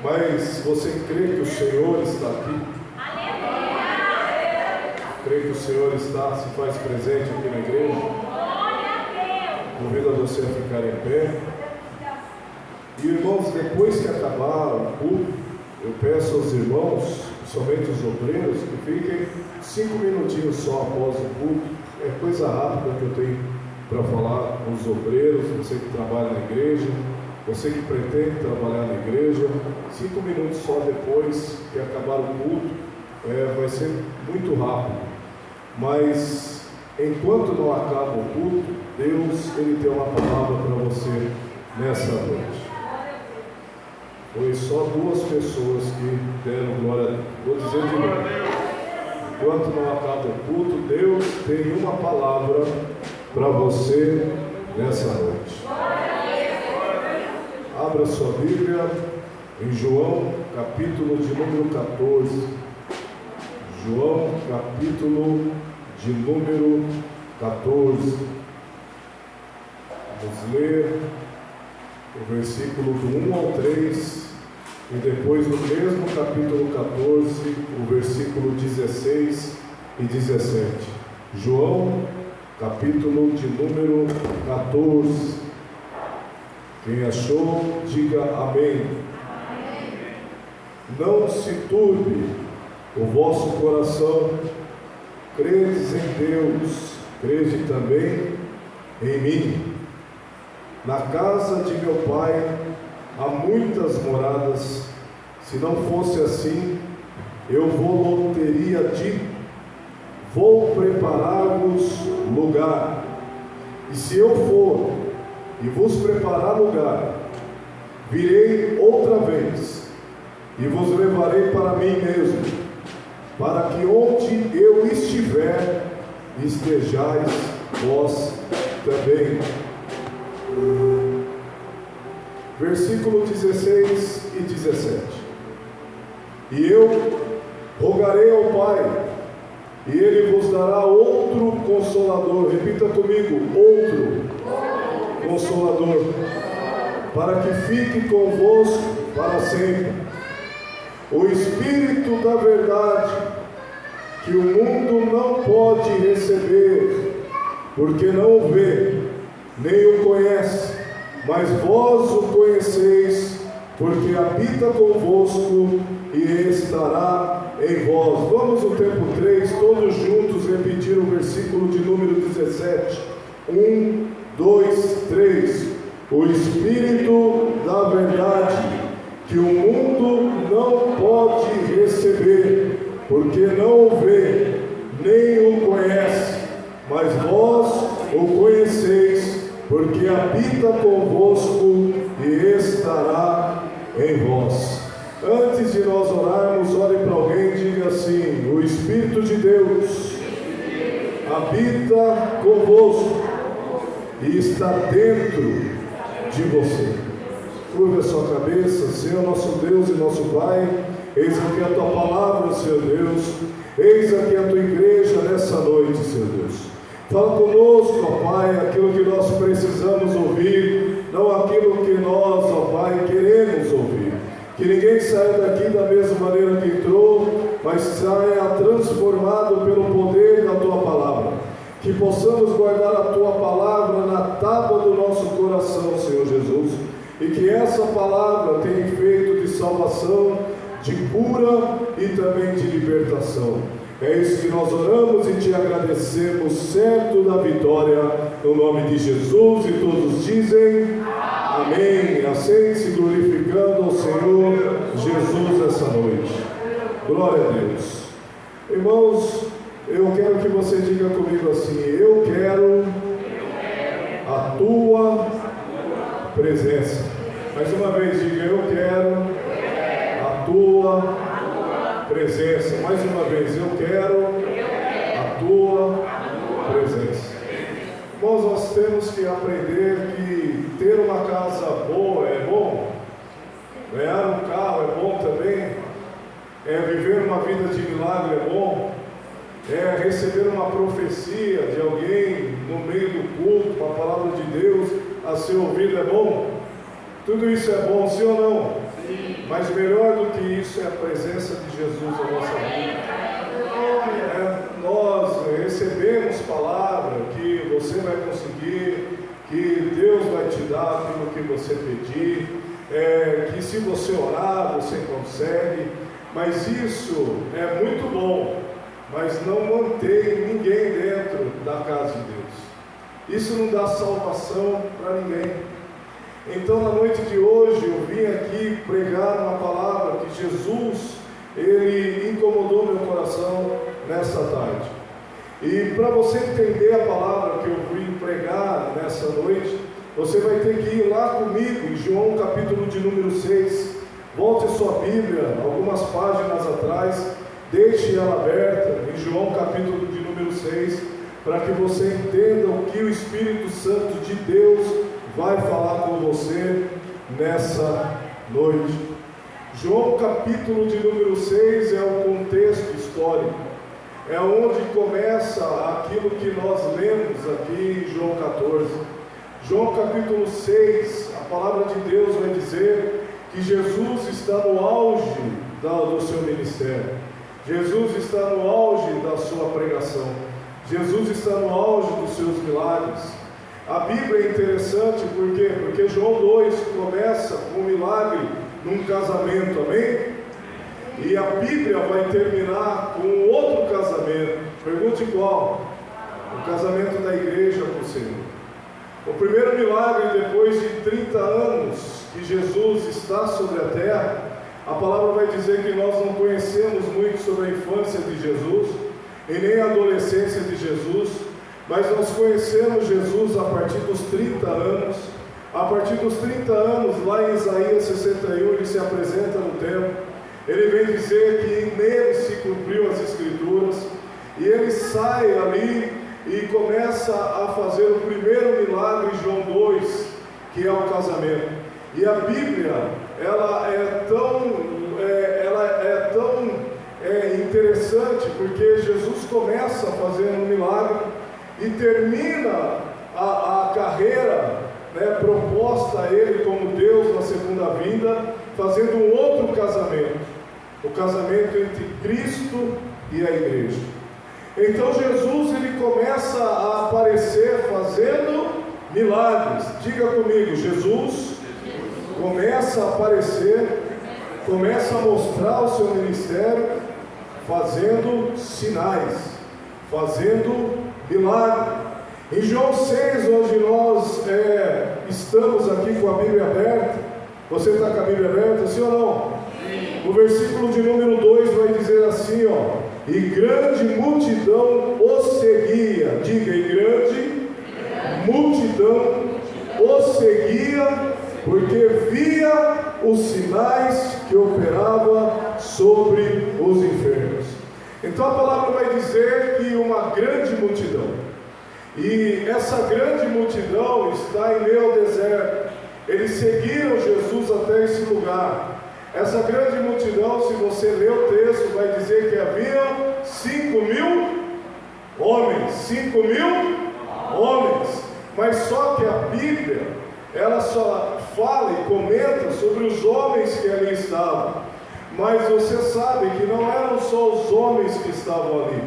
Mas você crê que o Senhor está aqui? Crê que o Senhor está, se faz presente aqui na igreja? Convido a você a ficar em pé. E irmãos, depois que acabar o culto, eu peço aos irmãos, somente os obreiros, que fiquem 5 minutinhos só após o culto. É coisa rápida que eu tenho para falar com os obreiros, você que trabalha na igreja, você que pretende trabalhar na igreja. 5 minutos só depois que acabar o culto, vai ser muito rápido. Mas enquanto não acaba o culto, Deus ele tem uma palavra para você nessa noite. Foi só 2 pessoas que deram glória a Deus. Vou dizer de novo. Enquanto não acaba o culto, Deus tem uma palavra para você nessa noite. Abra sua Bíblia em João, capítulo de número 14. João, capítulo de número 14. Vamos ler o versículo do 1 ao 3 e depois no mesmo capítulo 14, o versículo 16 e 17. João, capítulo de número 14. Quem achou, diga amém. Não se turbe o vosso coração, credes em Deus, crede também em mim. Na casa de meu Pai há muitas moradas. Se não fosse assim, eu vou teria dito: vou preparar-vos lugar. E se eu for e vos preparar lugar, virei outra vez e vos levarei para mim mesmo, para que onde eu estiver, estejais vós também. Versículo 16 e 17. E eu rogarei ao Pai, e Ele vos dará outro Consolador. Repita comigo: outro Consolador, para que fique convosco para sempre. O Espírito da verdade, que o mundo não pode receber, porque não o vê, nem o conhece, mas vós o conheceis, porque habita convosco e estará em vós. Vamos no tempo 3, todos juntos repetir o versículo de número 17. 1, 2, 3. O Espírito da verdade, que o mundo não pode receber, porque não o vê, nem o conhece, mas vós o conheceis, porque habita convosco e estará em vós. Antes de nós orarmos, olhe para alguém e diga assim: o Espírito de Deus habita convosco e está dentro de você. Curva a sua cabeça. Senhor nosso Deus e nosso Pai, eis aqui a Tua palavra, Senhor Deus, eis aqui a Tua igreja nessa noite, Senhor Deus. Fala conosco, ó Pai, aquilo que nós precisamos ouvir, não aquilo que nós, ó Pai, queremos ouvir. Que ninguém saia daqui da mesma maneira que entrou, mas saia transformado pelo poder da Tua palavra. Que possamos guardar a Tua palavra na tábua do nosso coração, Senhor Jesus, e que essa palavra tenha efeito de salvação, de cura e também de libertação. É isso que nós oramos e Te agradecemos, certo da vitória, no nome de Jesus, e todos dizem amém. Aceite-se glorificando ao Senhor Jesus essa noite. Glória a Deus. Irmãos, eu quero que você diga comigo assim: eu quero a Tua presença. Mais uma vez, diga: eu quero a Tua presença. Mais uma vez, eu quero a Tua presença. Irmãos, nós temos que aprender que ter uma casa boa é bom, ganhar um carro é bom também, viver uma vida de milagre é bom, receber uma profecia de alguém no meio do culto, uma palavra de Deus a ser ouvida é bom. Tudo isso é bom, sim ou não? Sim. Mas melhor do que isso é a presença de Jesus na nossa vida. Nós recebemos palavra que você vai conseguir, que Deus vai te dar aquilo que você pedir, que se você orar, você consegue. Mas isso é muito bom, mas não mantém ninguém dentro da casa de Deus. Isso não dá salvação para ninguém. Então, na noite de hoje, eu vim aqui pregar uma palavra que Jesus, Ele incomodou meu coração nessa tarde. E para você entender a palavra que eu vim pregar nessa noite, você vai ter que ir lá comigo em João capítulo de número 6. Volte a sua Bíblia, algumas páginas atrás, deixe ela aberta em João capítulo de número 6, para que você entenda o que o Espírito Santo de Deus vai falar com você nessa noite. João capítulo de número 6 é um contexto histórico, é onde começa aquilo que nós lemos aqui em João 14. João capítulo 6, a palavra de Deus vai dizer que Jesus está no auge do seu ministério, Jesus está no auge da sua pregação, Jesus está no auge dos seus milagres. A Bíblia é interessante, por quê? Porque João 2 começa com um milagre num casamento, amém? E a Bíblia vai terminar com outro casamento. Pergunte qual? O casamento da igreja com o Senhor. O primeiro milagre, depois de 30 anos que Jesus está sobre a terra, a palavra vai dizer que nós não conhecemos muito sobre a infância de Jesus e nem a adolescência de Jesus, mas nós conhecemos Jesus a partir dos 30 anos. A partir dos 30 anos, lá em Isaías 61, ele se apresenta no templo. Ele vem dizer que nele se cumpriu as Escrituras, e ele sai ali e começa a fazer o primeiro milagre, João 2, que é o casamento. E a Bíblia, ela é tão interessante, porque Jesus começa fazendo um milagre e termina a carreira, proposta a ele como Deus na segunda vinda, fazendo um outro casamento, o casamento entre Cristo e a igreja. Então Jesus, ele começa a aparecer fazendo milagres. Diga comigo, Jesus começa a aparecer, começa a mostrar o seu ministério fazendo sinais, fazendo milagres. Em João 6, onde nós estamos aqui com a Bíblia aberta, você está com a Bíblia aberta, sim ou não? Sim. O versículo de número 2 vai dizer assim, e grande multidão o seguia. Diga, e grande multidão o seguia, porque via os sinais que operava sobre os enfermos. Então a palavra vai dizer que uma grande multidão, e essa grande multidão está em meio ao deserto. Eles seguiram Jesus até esse lugar. Essa grande multidão, se você ler o texto, vai dizer que havia 5.000 homens. 5.000 homens. Mas só que a Bíblia, ela só fala e comenta sobre os homens que ali estavam. Mas você sabe que não eram só os homens que estavam ali.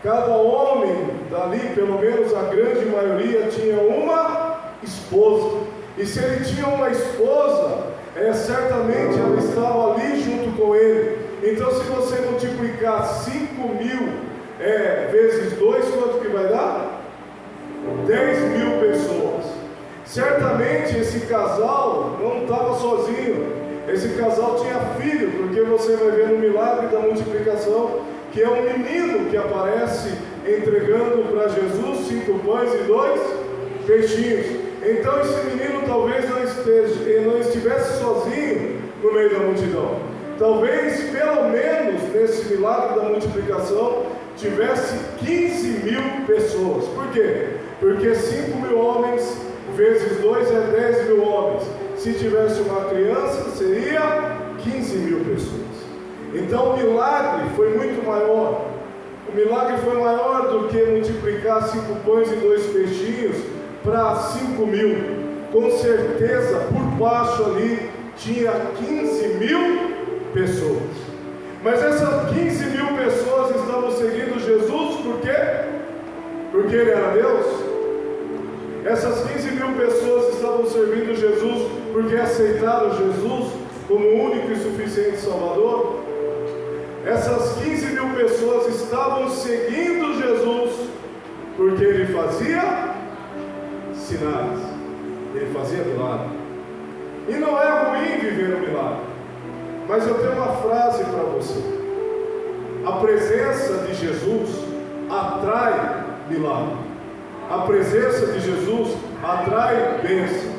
Cada homem dali, pelo menos a grande maioria, tinha uma esposa. E se ele tinha uma esposa, certamente ela estava ali junto com ele. Então, se você multiplicar 5.000 vezes 2, quanto que vai dar? 10.000 pessoas. Certamente esse casal não estava sozinho. Esse casal tinha filho, porque você vai ver no milagre da multiplicação que é um menino que aparece entregando para Jesus 5 pães e 2 peixinhos. Então esse menino talvez não estivesse sozinho no meio da multidão. Talvez, pelo menos nesse milagre da multiplicação, tivesse 15.000 pessoas. Por quê? Porque 5.000 homens vezes 2 é 10.000 homens. Se tivesse uma criança, seria 15.000 pessoas. Então o milagre foi muito maior. O milagre foi maior do que multiplicar 5 pães e 2 peixinhos para 5.000. Com certeza, por baixo ali, tinha 15.000 pessoas. Mas essas 15.000 pessoas estavam seguindo Jesus por quê? Porque ele era Deus? Essas 15.000 pessoas estavam servindo Jesus porque aceitaram Jesus como o único e suficiente Salvador? Essas 15.000 pessoas estavam seguindo Jesus porque ele fazia sinais, ele fazia milagre. E não é ruim viver um milagre, mas eu tenho uma frase para você: a presença de Jesus atrai milagre, a presença de Jesus atrai bênção,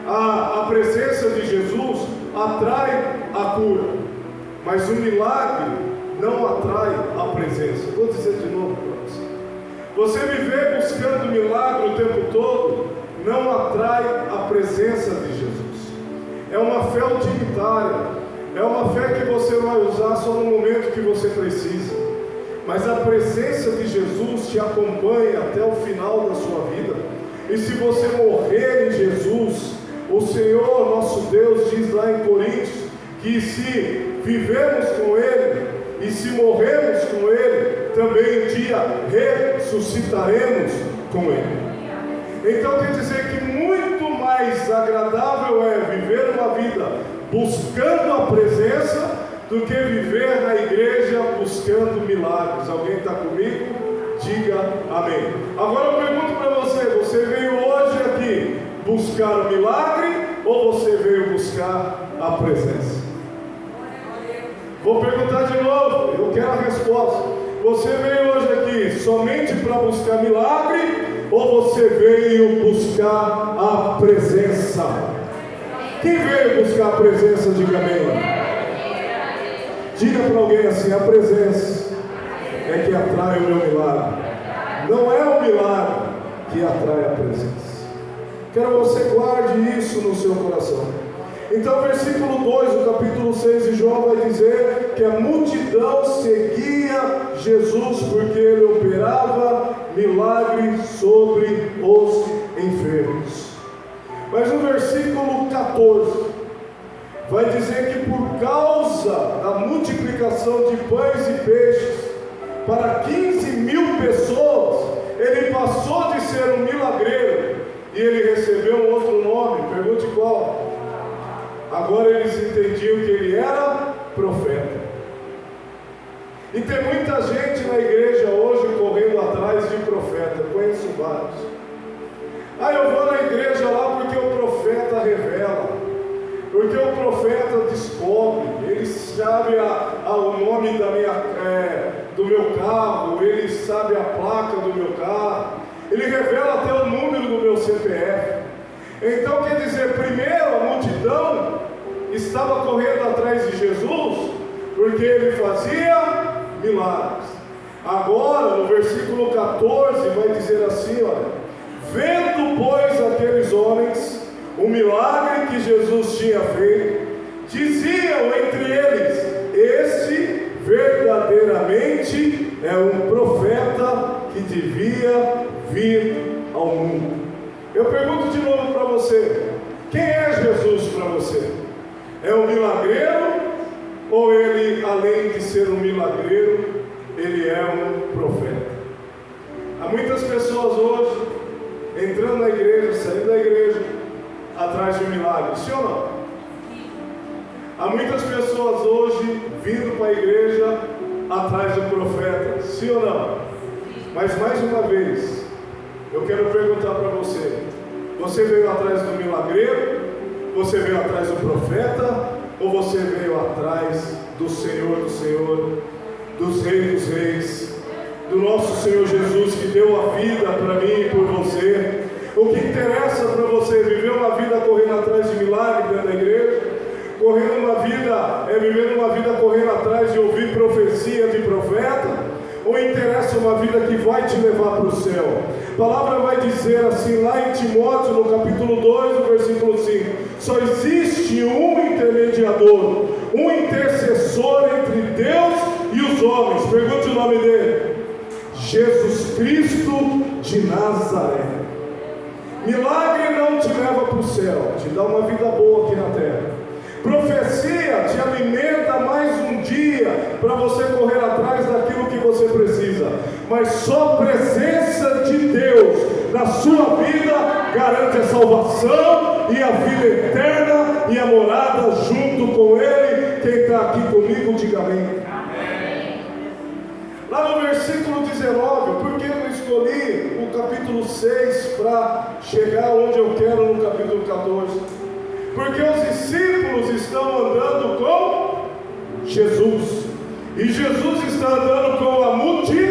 a presença de Jesus atrai a cura. Mas o milagre não atrai a presença. Vou dizer de novo para você. Você viver buscando milagre o tempo todo não atrai a presença de Jesus. É uma fé utilitária, é uma fé você vai usar só no momento que você precisa, mas a presença de Jesus te acompanha até o final da sua vida. E se você morrer em Jesus, o Senhor nosso Deus diz lá em Coríntios, que se vivermos com Ele, e se morrermos com Ele, também um dia ressuscitaremos com Ele. Então quer dizer que muito mais agradável é viver uma vida buscando a presença, do que viver na igreja buscando milagres. Alguém está comigo? Diga amém. Agora eu pergunto para você, você veio hoje aqui buscar o milagre, ou você veio buscar a presença? Vou perguntar de novo, eu quero a resposta. Você veio hoje aqui somente para buscar milagre, ou você veio buscar a presença? Quem veio buscar a presença, diga amém. Diga para alguém assim: a presença é que atrai o meu milagre, não é o milagre que atrai a presença. Quero que você guarde isso no seu coração. Então, versículo 2 do capítulo 6 de João vai dizer que a multidão seguia Jesus porque ele operava milagres sobre os enfermos. Mas no versículo 14 vai dizer que por causa da multiplicação de pães e peixes para 15.000 pessoas, ele passou de ser um milagreiro e ele recebeu um outro nome. Pergunte qual? Agora eles entendiam que ele era profeta. E tem muita gente na igreja hoje correndo atrás de profeta. Eu conheço vários. Eu vou na igreja lá porque o profeta revela, porque o profeta descobre, ele sabe o nome do meu carro, ele sabe a placa do meu carro, ele revela até o número do meu CPF. Então quer dizer, primeiro a multidão estava correndo atrás de Jesus, porque ele fazia milagres. Agora, no versículo 14, vai dizer assim, olha: vendo, pois, aqueles homens o milagre que Jesus tinha feito, diziam entre eles: este verdadeiramente é um profeta que devia vir ao mundo. Eu pergunto de novo para você: quem é Jesus para você? É um milagreiro? Ou ele, além de ser um milagreiro, ele é um profeta? Há muitas pessoas hoje entrando na igreja, saindo da igreja atrás de um milagre, sim ou não? Há muitas pessoas hoje vindo para a igreja atrás do profeta, sim ou não? Mas mais uma vez, eu quero perguntar para você: você veio atrás do milagreiro? Você veio atrás do profeta? Ou você veio atrás do Senhor dos Senhores, dos Reis dos Reis, do nosso Senhor Jesus, que deu a vida para mim e por você? O que interessa para você é viver uma vida correndo atrás de milagre dentro da igreja? Vivendo uma vida correndo atrás de ouvir profecia de profeta? Ou interessa uma vida que vai te levar para o céu? A palavra vai dizer assim lá em Timóteo, no capítulo 2, no versículo 5: só existe um intermediador, um intercessor entre Deus e os homens. Pergunte o nome dele: Jesus Cristo de Nazaré. Milagre não te leva para o céu, te dá uma vida boa aqui na terra. Profecia te alimenta mais um dia para você correr atrás daquilo que você precisa. Mas só a presença de Deus na sua vida garante a salvação e a vida eterna e a morada junto com Ele. Quem está aqui comigo, diga amém. Lá no versículo 19, por que eu escolhi o capítulo 6 para chegar onde eu quero no capítulo 14? Porque os discípulos estão andando com Jesus, e Jesus está andando com a multidão,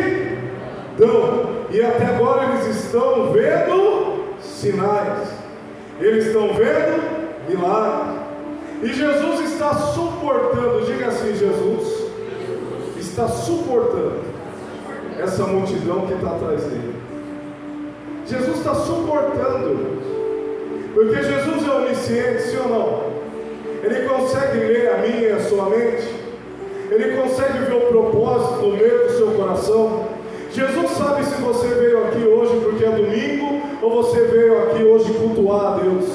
e até agora eles estão vendo sinais, eles estão vendo milagres, e Jesus está suportando, diga assim: Jesus está suportando essa multidão que está atrás dele. Jesus está suportando, porque Jesus é onisciente, sim ou não? Ele consegue ler a minha e a sua mente. Ele consegue ver o propósito no meio do seu coração. Jesus sabe se você veio aqui hoje porque é domingo ou você veio aqui hoje cultuar a Deus.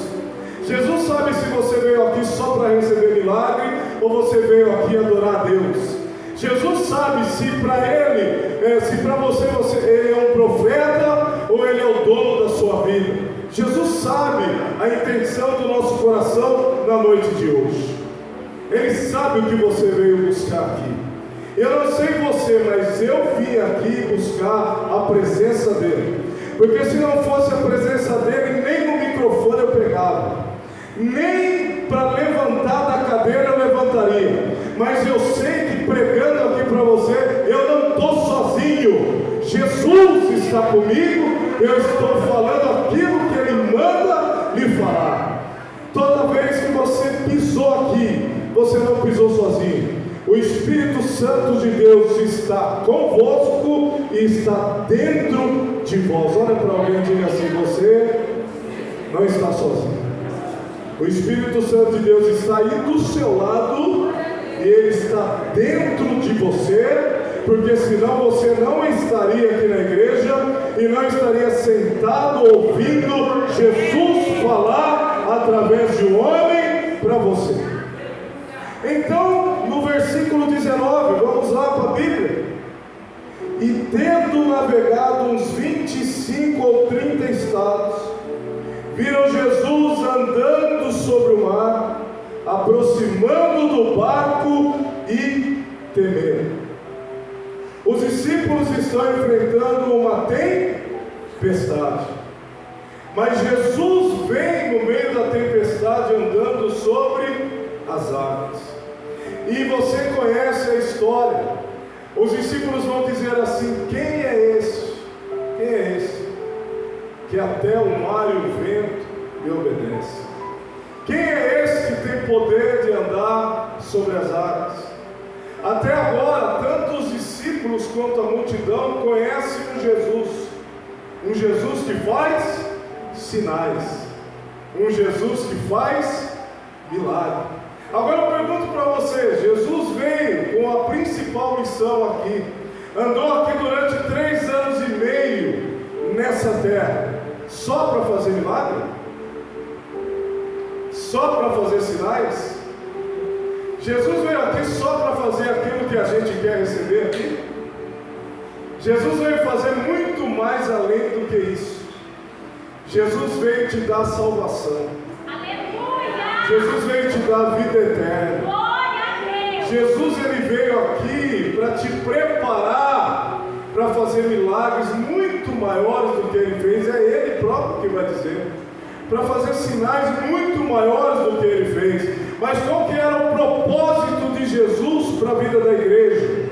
Jesus sabe se você veio aqui só para receber milagre ou você veio aqui adorar a Deus. Jesus sabe se para Ele, se para você, Ele é um profeta ou Ele é o dono da sua vida. Jesus sabe a intenção do nosso coração na noite de hoje. Ele sabe o que você veio buscar aqui. Eu não sei você, mas eu vim aqui buscar a presença dEle. Porque se não fosse a presença dEle, nem no microfone eu pegava, nem para levantar da cadeira eu levantaria. Mas eu sei que pregando aqui para você, eu não estou sozinho. Jesus está comigo, eu estou falando aquilo que Ele manda lhe falar. Toda vez que você pisou aqui, você não pisou sozinho. O Espírito Santo de Deus está convosco e está dentro de vós. Olha para alguém e diga assim: você não está sozinho. O Espírito Santo de Deus está aí do seu lado e Ele está dentro de você, porque senão você não estaria aqui na igreja e não estaria sentado ouvindo Jesus falar através de um homem para você. Então, no versículo 19, vamos lá para a Bíblia. E tendo navegado uns 25 ou 30 estados, viram Jesus andando sobre o mar, aproximando do barco e temeram. Os discípulos estão enfrentando uma tempestade, mas Jesus vem no meio da tempestade andando sobre as águas. E você conhece a história. Os discípulos vão dizer assim: quem é esse? Quem é esse? Que até o mar e o vento lhe obedecem. Quem é esse que tem poder de andar sobre as águas? Até agora, tanto os discípulos quanto a multidão conhecem um Jesus que faz sinais, um Jesus que faz milagre. Agora eu pergunto para você: Jesus veio com a principal missão aqui, andou aqui durante 3 anos e meio nessa terra, só para fazer milagre? Só para fazer sinais? Jesus veio aqui só para fazer aquilo que a gente quer receber aqui? Jesus veio fazer muito mais além do que isso. Jesus veio te dar salvação. Jesus veio te dar vida eterna. Jesus ele veio aqui para te preparar para fazer milagres muito maiores do que ele fez. É ele próprio que vai dizer. Para fazer sinais muito maiores do que ele fez. Mas qual que era o propósito de Jesus para a vida da igreja?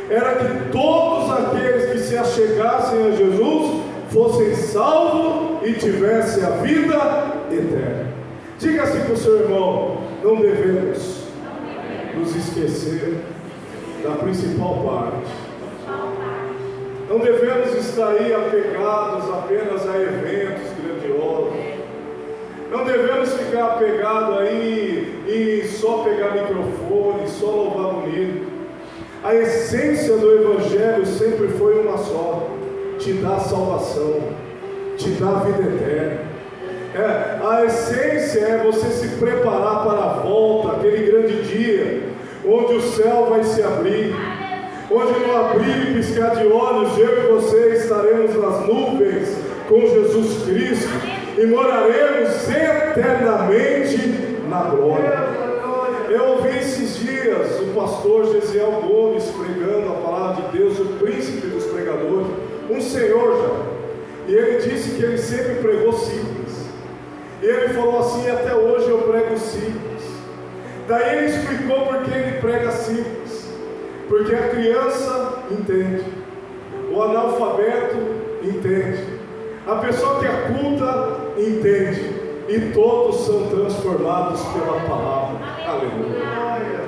Era que todos aqueles que se achegassem a Jesus fossem salvos e tivessem a vida eterna. Diga assim para o seu irmão: não devemos nos esquecer da principal parte. Não devemos estar aí apegados apenas a eventos grandiosos. Não devemos ficar apegados aí e só pegar microfone, só louvar bonito. A essência do Evangelho sempre foi uma só: te dar salvação, te dar vida eterna. A essência é você se preparar para a volta, aquele grande dia, onde o céu vai se abrir, onde no abrir e piscar de olhos, eu e você estaremos nas nuvens com Jesus Cristo e moraremos eternamente na glória. Eu ouvi esses dias o pastor Gesiel Gomes pregando a palavra de Deus, o príncipe dos pregadores, um senhor já, e ele disse que ele sempre pregou simples. E ele falou assim: até hoje eu prego simples. Daí ele explicou por que ele prega simples. Porque a criança entende, o analfabeto entende, a pessoa que é culta entende, e todos são transformados pela palavra. Aleluia.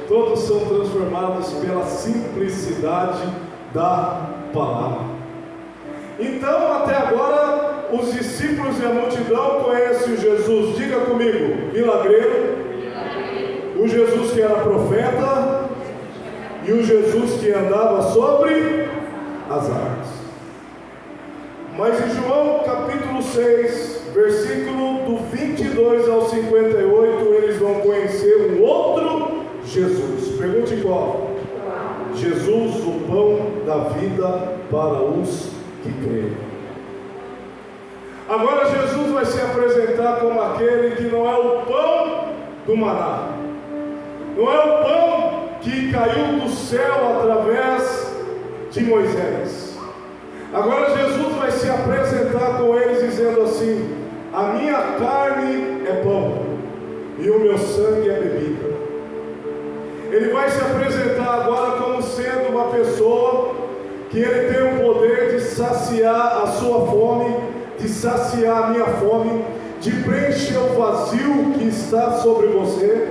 Todos são transformados pela simplicidade da palavra. Então, até agora, os discípulos e a multidão conhecem o Jesus, diga comigo, milagreiro, o Jesus que era profeta, e o Jesus que andava sobre as águas. Mas em João capítulo 6, versículo do 22 ao 58, eles vão conhecer um outro Jesus. Pergunte qual? Jesus, o pão da vida para os que creem. Agora Jesus vai se apresentar como aquele que não é o pão do maná, não é o pão que caiu do céu através de Moisés. Agora Jesus vai se apresentar com eles dizendo assim: a minha carne é pão e o meu sangue é bebida. Ele vai se apresentar agora como sendo uma pessoa que ele tem o poder de saciar a sua fome, de saciar a minha fome, de preencher o vazio que está sobre você.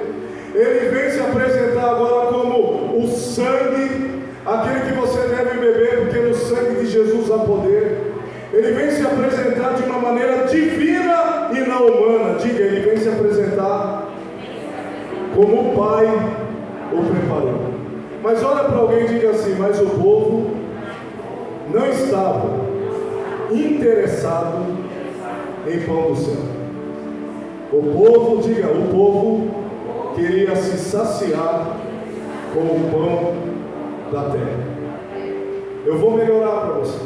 Ele vem se apresentar agora como o sangue, aquele que você deve beber, porque no sangue de Jesus há poder. Ele vem se apresentar de uma maneira divina e não humana. Diga, ele vem se apresentar como o Pai o preparou. Mas olha para alguém e diga assim: mas o povo não estava interessado em pão do céu. O povo, diga, o povo queria se saciar com o pão da terra. Eu vou melhorar para você.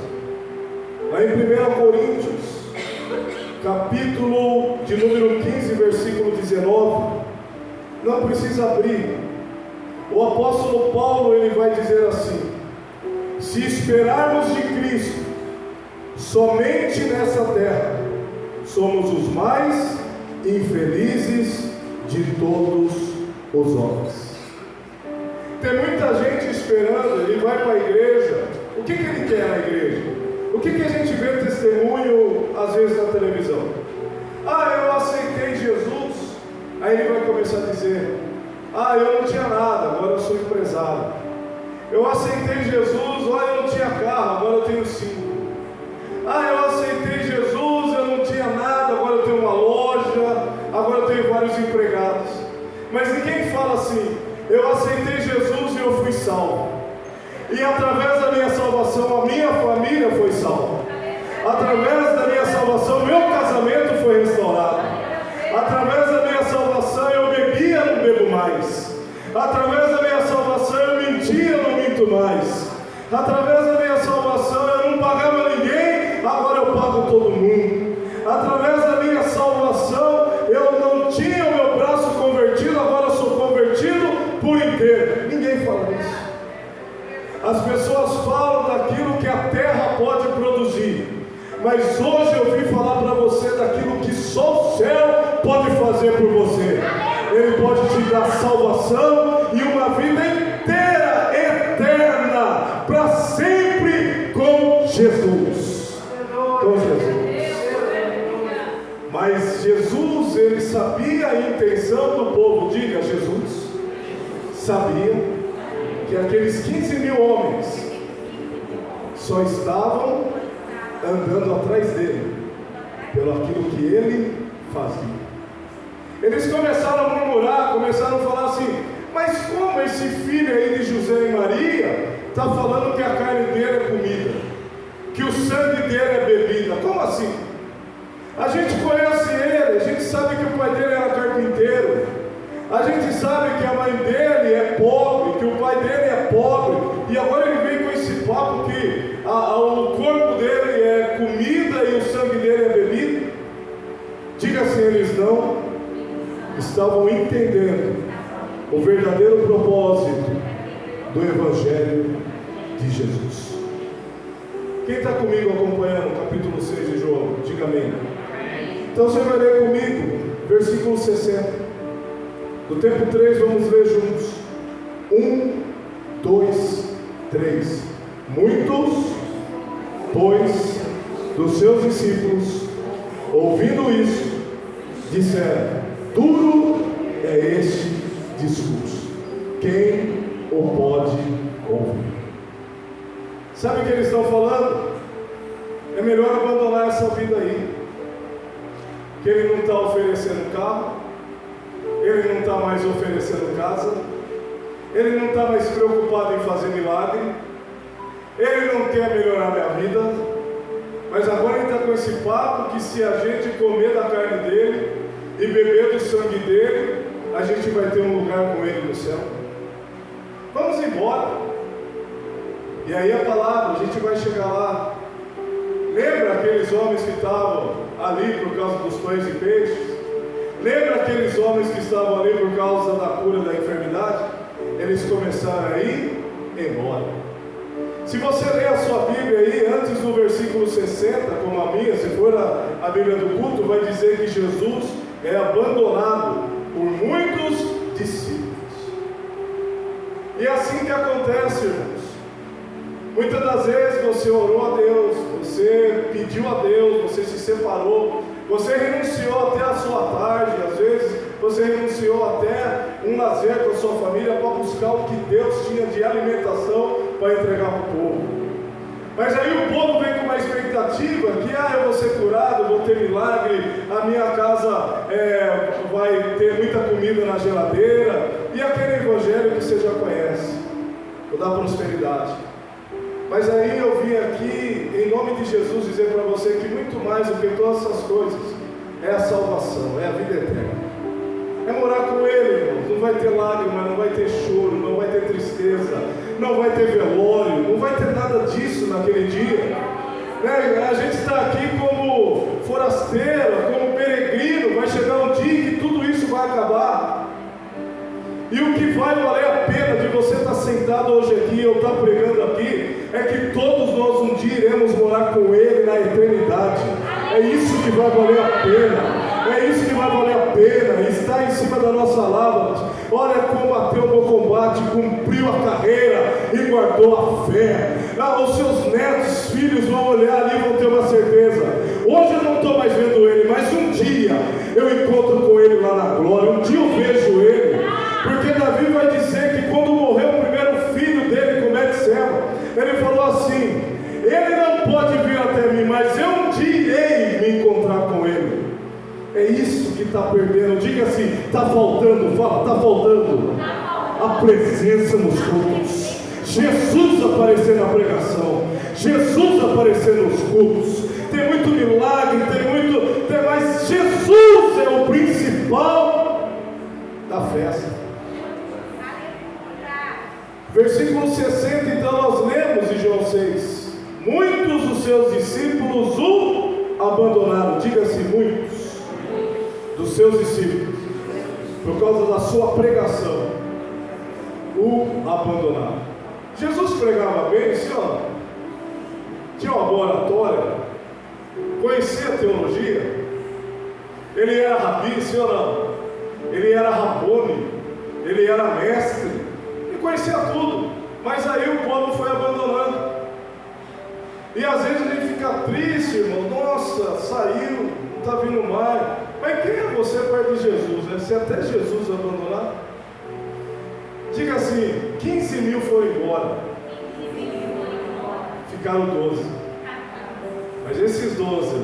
Aí em 1 Coríntios, capítulo de número 15, versículo 19, não precisa abrir. O apóstolo Paulo, ele vai dizer assim: se esperarmos de Cristo somente nessa terra, somos os mais infelizes de todos os homens. Tem muita gente esperando, ele vai para a igreja. O que ele quer na igreja? O que a gente vê testemunho às vezes na televisão? Eu aceitei Jesus. Aí ele vai começar a dizer: eu não tinha nada, agora eu sou empresário. Eu aceitei Jesus, eu não tinha carro, agora eu tenho 5. Eu aceitei Jesus, eu não tinha nada, agora eu tenho uma loja, agora eu tenho vários empregados. Mas ninguém fala assim: eu aceitei Jesus e eu fui salvo. E através da minha salvação, a minha família foi salva. Através da minha salvação, meu casamento foi restaurado. Através da minha salvação, eu bebia, não bebo mais. Através da minha salvação, eu mentia, não minto mais. Através da minha salvação, eu não pagava ninguém, agora eu pago todo mundo. Através da minha salvação, eu não tinha o meu braço convertido, agora eu sou convertido por inteiro. Ninguém fala isso. As pessoas falam daquilo que a terra pode produzir, mas hoje eu vim falar para você daquilo que só o céu pode fazer por você. Ele pode te dar salvação e uma vida inteira, eterna, para sempre com Jesus. Com Jesus. Mas Jesus, ele sabia a intenção do povo. Diga, Jesus sabia que aqueles 15 mil homens só estavam andando atrás dele pelo aquilo que ele fazia. Eles começaram a murmurar, começaram a falar assim: mas como esse filho aí de José e Maria está falando que a carne dele é comida, que o sangue dele é bebida? Como assim? A gente conhece ele, a gente sabe que o pai dele era carpinteiro, a gente sabe que a mãe dele é pobre, que o pai dele é pobre, e agora ele vem com esse papo que o corpo dele é comida e o sangue dele é bebida. Diga assim: eles não estavam entendendo o verdadeiro propósito do Evangelho de Jesus. Quem está comigo acompanhando o capítulo 6 de João? Diga amém. Então você vai ler comigo, versículo 60. Do tempo 3, vamos ler juntos. 1, 2, 3. Muitos, pois, dos seus discípulos, ouvindo isso, disseram: duro é este discurso, quem o pode ouvir? Sabe o que eles estão falando? É melhor abandonar essa vida aí, que ele não está oferecendo carro, ele não está mais oferecendo casa, Ele não está mais preocupado em fazer milagre, ele não quer melhorar minha vida, mas agora ele está com esse papo que se a gente comer da carne dele e beber do sangue dele, a gente vai ter um lugar com ele no céu. Vamos embora. E aí a palavra, a gente vai chegar lá. Lembra aqueles homens que estavam ali por causa dos pães e peixes? Lembra aqueles homens que estavam ali por causa da cura da enfermidade? Eles começaram a ir embora. Se você ler a sua Bíblia aí, antes do versículo 60, como a minha, se for a Bíblia do culto, vai dizer que Jesus é abandonado por muitos discípulos. E é assim que acontece, irmãos. Muitas das vezes você orou a Deus, você pediu a Deus, você se separou, você renunciou até a sua tarde, às vezes você renunciou até um lazer com a sua família para buscar o que Deus tinha de alimentação para entregar para o povo. Mas aí o povo vem com uma expectativa que eu vou ser curado, vou ter milagre, a minha casa vai ter muita comida na geladeira, e aquele evangelho que você já conhece, o da prosperidade. Mas aí eu vim aqui, em nome de Jesus, dizer para você que muito mais do que todas essas coisas é a salvação, é a vida eterna. É morar com Ele, irmãos. Não vai ter lágrima, não vai ter choro, não vai ter tristeza, não vai ter velório, não vai ter nada disso naquele dia. A gente está aqui como forasteiro, como peregrino. Vai chegar um dia que tudo isso vai acabar. E o que vai valer a pena de você estar sentado hoje aqui, eu estar pregando aqui, é que todos nós um dia iremos morar com Ele na eternidade. É isso que vai valer a pena. É isso que vai valer a pena. Está em cima da nossa lava. Olha, combateu o bom combate, cumpriu a carreira e guardou a fé. Os seus netos, filhos vão olhar ali e vão ter uma certeza. Hoje eu não estou mais vendo ele, mas um dia eu encontro com ele lá na glória. Um dia eu vejo ele. Porque Davi vai dizer que quando morreu o primeiro filho dele com Betseba, ele falou assim: ele não pode vir até mim, mas eu um dia irei me encontrar com ele. É isso que está perdendo. Diga assim: está faltando. Fala, está faltando a presença nos cultos. Jesus aparecer na pregação, Jesus aparecer nos cultos. Tem muito milagre, mas Jesus é o principal da festa. Versículo 60, então nós lemos em João 6: muitos dos seus discípulos o abandonaram. Diga-se, muitos dos seus discípulos, por causa da sua pregação, o abandonaram. Jesus pregava bem, sim ou não? Tinha uma boa oratória, conhecia a teologia, ele era rabi, sim ou não? Ele era rabone, ele era mestre, conhecia tudo, mas aí o povo foi abandonando. E às vezes a gente fica triste, irmão. Nossa, saiu, não está vindo mais. Mas quem é você perto de Jesus, né? Se até Jesus abandonar. Diga assim: 15 mil foram embora, ficaram 12. Mas esses 12,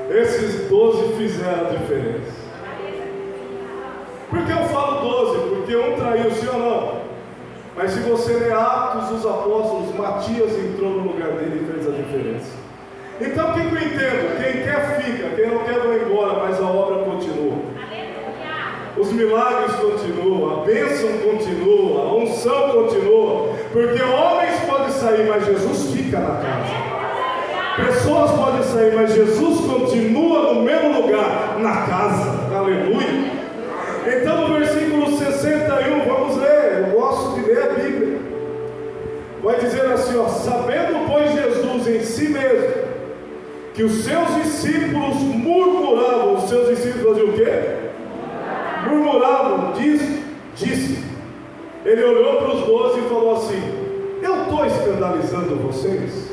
esses 12 fizeram a diferença. Por que eu falo 12? Porque um traiu, sim ou não? Mas se você ler Atos dos Apóstolos, Matias entrou no lugar dele e fez a diferença. Então o que eu entendo? Quem quer fica, quem não quer vai embora, mas a obra continua. Os milagres continuam, a bênção continua, a unção continua. Porque homens podem sair, mas Jesus fica na casa. Pessoas podem sair, mas Jesus continua no mesmo lugar, na casa. Aleluia. Então no versículo 61, vamos ler, eu gosto de ler a Bíblia. Vai dizer assim, ó: sabendo pois Jesus em si mesmo, que os seus discípulos murmuravam. Os seus discípulos faziam o quê? Murmuravam, disse. Ele olhou para os 12 e falou assim: eu estou escandalizando vocês?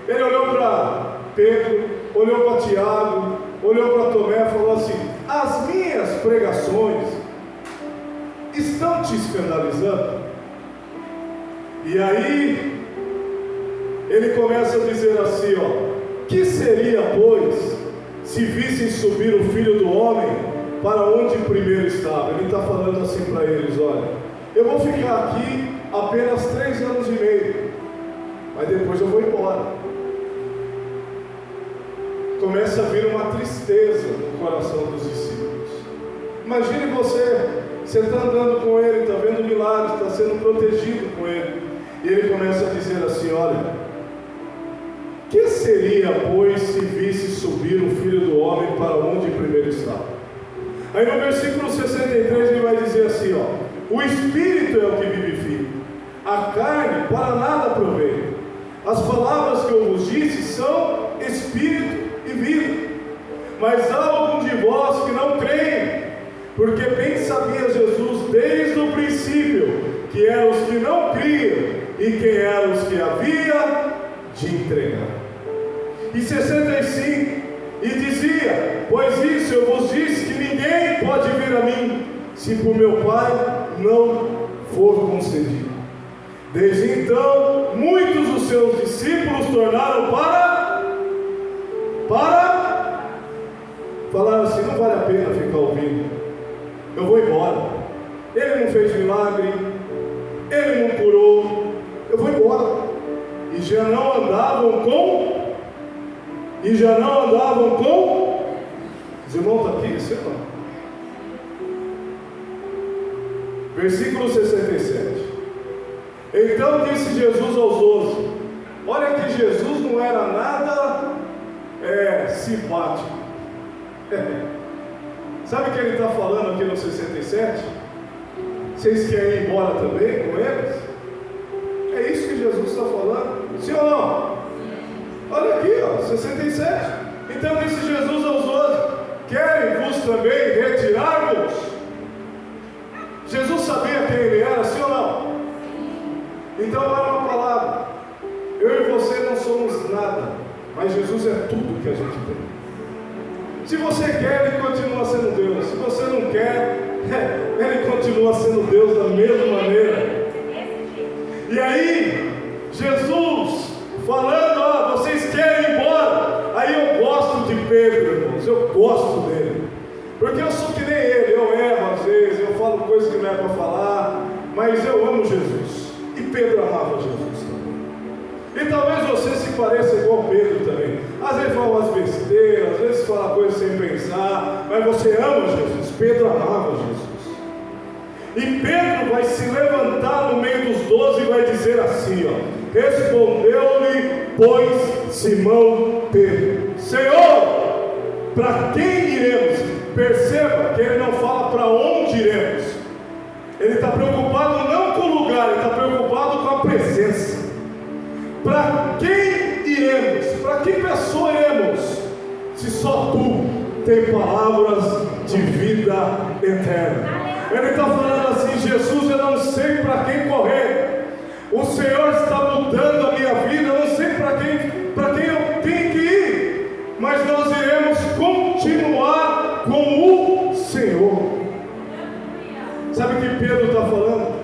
Ele olhou para Pedro, olhou para Tiago, olhou para Tomé e falou assim: as minhas pregações estão te escandalizando? E aí ele começa a dizer assim, ó: que seria, pois, se vissem subir o Filho do Homem para onde primeiro estava. Ele está falando assim para eles: olha, eu vou ficar aqui apenas 3 anos e meio, mas depois eu vou embora. Começa a vir uma tristeza no coração dos discípulos. Imagine você está andando com ele, está vendo milagres, está sendo protegido com ele, e ele começa a dizer assim: olha, que seria, pois, se visse subir o Filho do Homem para onde primeiro estava? Aí no versículo 63 ele vai dizer assim, ó: o Espírito é o que vivifica, a carne para nada aproveita. As palavras que eu vos disse são Espírito e vida. Mas há algum de vós que não creem, porque bem sabia Jesus desde o princípio que eram os que não criam e quem eram os que havia de entregar. E 65, e dizia: pois isso eu vos disse, que ninguém pode vir a mim, se por meu Pai não for concedido. Desde então, muitos dos seus discípulos tornaram falaram assim: não vale a pena ficar ouvindo, eu vou embora. Ele não fez milagre, ele não curou, eu vou embora. E já não andavam com os irmãos está aqui, sei lá. Versículo 67. Então disse Jesus aos 12: olha que Jesus não era nada simpático. Sabe o que ele está falando aqui no 67? Vocês querem ir embora também com eles? É isso que Jesus está falando? Sim ou não? Olha aqui, ó, 67. Então disse Jesus aos 12: querem-vos também retirar-vos? Jesus sabia quem ele era, sim ou não? Então olha uma palavra: eu e você não somos nada, mas Jesus é tudo que a gente tem. Se você quer, ele continua sendo Deus. Se você não quer, ele continua sendo Deus da mesma maneira. E aí, Jesus falando: ó, vocês querem ir embora? Aí eu gosto de Pedro, irmãos, eu gosto dele, porque eu sou que nem ele, eu erro às vezes, eu falo coisas que não é para falar, mas eu amo Jesus, e Pedro amava Jesus também. E talvez você se pareça igual Pedro também, às vezes fala umas besteiras, às vezes fala coisas sem pensar, mas você ama Jesus. Pedro amava Jesus. E Pedro vai se levantar no meio dos 12 e vai dizer assim, ó: respondeu-lhe, pois, Simão Pedro: Senhor, para quem iremos? Perceba que ele não fala para onde iremos. Ele está preocupado não com o lugar, ele está preocupado com a presença. Para quem iremos? Para que pessoa iremos? Se só tu tem palavras de vida eterna. Ele está falando assim: Jesus, eu não sei para quem correr. O Senhor está mudando a minha vida, eu não sei para quem eu tenho que ir, mas nós iremos continuar com o Senhor. Sabe o que Pedro está falando?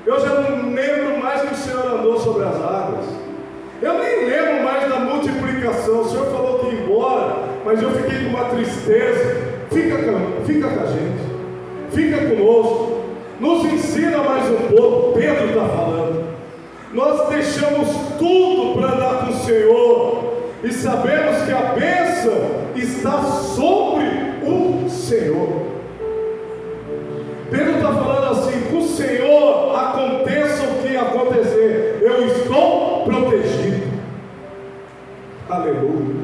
Eu já não lembro mais que o Senhor andou sobre as águas, eu nem lembro mais da multiplicação. O Senhor falou que ia embora, mas eu fiquei com uma tristeza. Fica com a gente, fica conosco, nos ensina mais um pouco. Pedro está falando: nós deixamos tudo para andar com o Senhor, e sabemos que a bênção está sobre o Senhor. Pedro está falando assim: com o Senhor aconteça o que acontecer, eu estou protegido. Aleluia.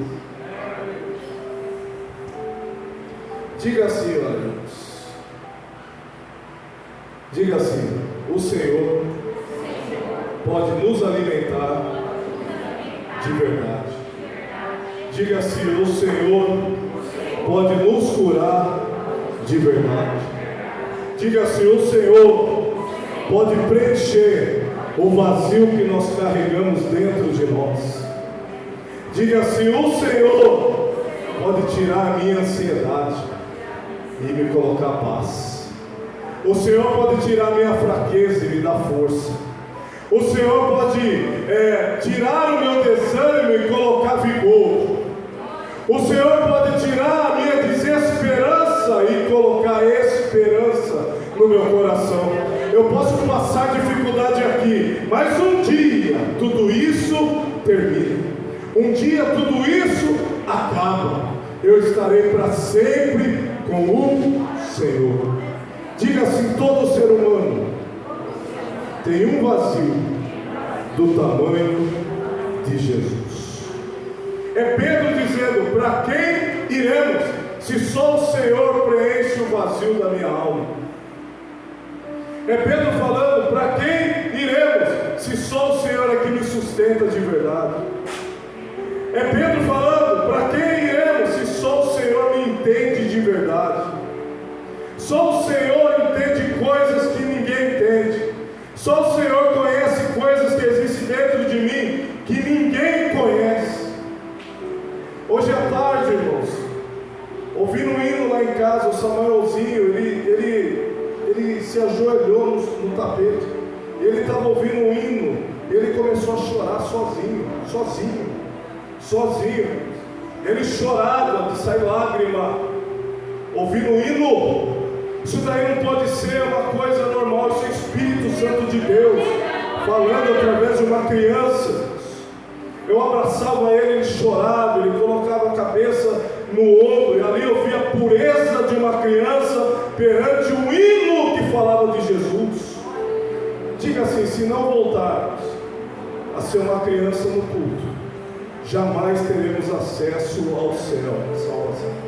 Diga assim, olha, irmãos. Diga assim: o Senhor pode nos alimentar de verdade. Diga assim: o Senhor pode nos curar de verdade. Diga assim: o Senhor pode preencher o vazio que nós carregamos dentro de nós. Diga assim: o Senhor pode tirar a minha ansiedade e me colocar paz. O Senhor pode tirar a minha fraqueza e me dar força. O Senhor pode tirar o meu desânimo e colocar vigor. O Senhor pode tirar a minha desesperança força e colocar esperança no meu coração. Eu posso passar dificuldade aqui, mas um dia tudo isso termina. Um dia tudo isso acaba. Eu estarei para sempre com o Senhor. Diga assim: todo ser humano tem um vazio do tamanho de Jesus. É Pedro dizendo: para quem iremos, se só o Senhor preenche o vazio da minha alma? É Pedro falando: para quem iremos, se só o Senhor é que me sustenta de verdade? É Pedro falando: para quem iremos, se só o Senhor me entende de verdade? Só o Senhor entende coisas que ninguém entende. Só o Senhor conhece coisas que existem dentro de mim que ninguém conhece. Hoje à tarde, irmãos, ouvindo um hino lá em casa, o Samuelzinho, ele se ajoelhou no tapete. Ele estava ouvindo um hino, ele começou a chorar sozinho. Ele chorava de sair lágrima, ouvindo um hino. Isso daí não pode ser uma coisa normal, isso é o Espírito Santo de Deus falando através de uma criança. Eu abraçava ele chorava, ele colocava a cabeça no ombro, e ali eu via a pureza de uma criança perante um hino que falava de Jesus. Diga assim: se não voltarmos a ser uma criança no culto, jamais teremos acesso ao céu, salvação.